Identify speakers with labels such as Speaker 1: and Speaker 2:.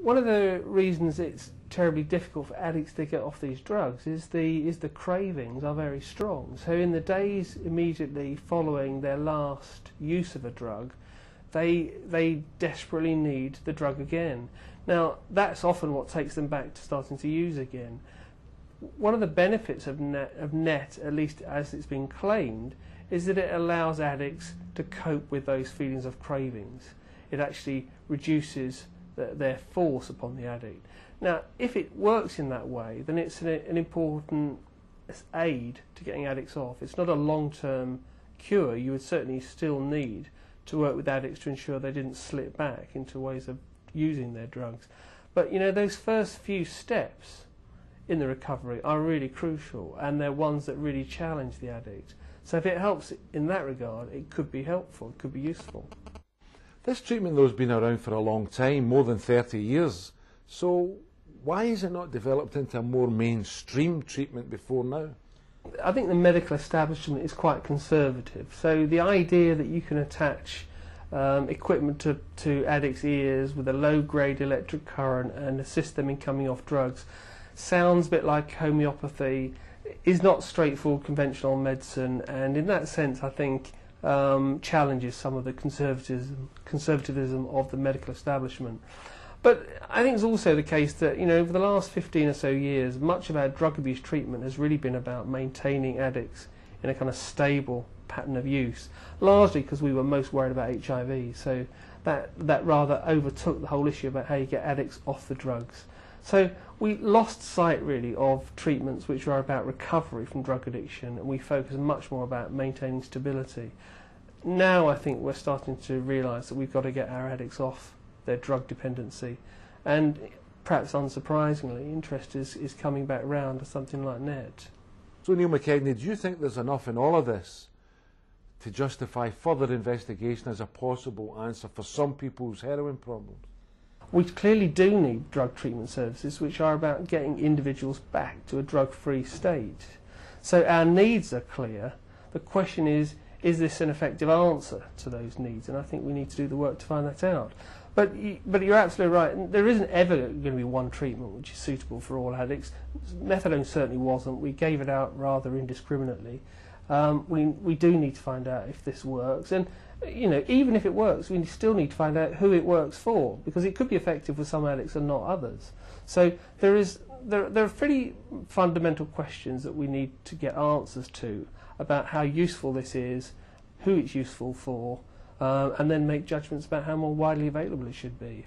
Speaker 1: One of the reasons it's terribly difficult for addicts to get off these drugs is the cravings are very strong. So in the days immediately following their last use of a drug, they desperately need the drug again. Now that's often what takes them back to starting to use again. One of the benefits of NET, at least as it's been claimed, is that it allows addicts to cope with those feelings of cravings. It actually reduces their force upon the addict. Now, if it works in that way, then it's an important aid to getting addicts off. It's not a long-term cure. You would certainly still need to work with addicts to ensure they didn't slip back into ways of using their drugs. But, you know, those first few steps in the recovery are really crucial, and they're ones that really challenge the addict. So if it helps in that regard, it could be helpful, it could be useful.
Speaker 2: This treatment, though, has been around for a long time, more than 30 years. So why is it not developed into a more mainstream treatment before now?
Speaker 1: I think the medical establishment is quite conservative. So the idea that you can attach equipment to addicts' ears with a low-grade electric current and assist them in coming off drugs sounds a bit like homeopathy, is not straightforward conventional medicine, and in that sense I think challenges some of the conservatism of the medical establishment. But I think it's also the case that, you know, over the last 15 or so years, much of our drug abuse treatment has really been about maintaining addicts in a kind of stable pattern of use, largely because we were most worried about HIV, so that rather overtook the whole issue about how you get addicts off the drugs. So we lost sight really of treatments which are about recovery from drug addiction, and we focus much more about maintaining stability. Now I think we're starting to realise that we've got to get our addicts off their drug dependency, and perhaps unsurprisingly interest is coming back round to something like NET.
Speaker 2: So Neil McKechnie, do you think there's enough in all of this to justify further investigation as a possible answer for some people's heroin problems?
Speaker 1: We clearly do need drug treatment services which are about getting individuals back to a drug-free state. So our needs are clear. The question is this an effective answer to those needs? And I think we need to do the work to find that out. But you're absolutely right. There isn't ever going to be one treatment which is suitable for all addicts. Methadone certainly wasn't. We gave it out rather indiscriminately. We do need to find out if this works. And you know, even if it works, we still need to find out who it works for, because it could be effective for some addicts and not others. So there are pretty fundamental questions that we need to get answers to about how useful this is, who it's useful for, and then make judgments about how more widely available it should be.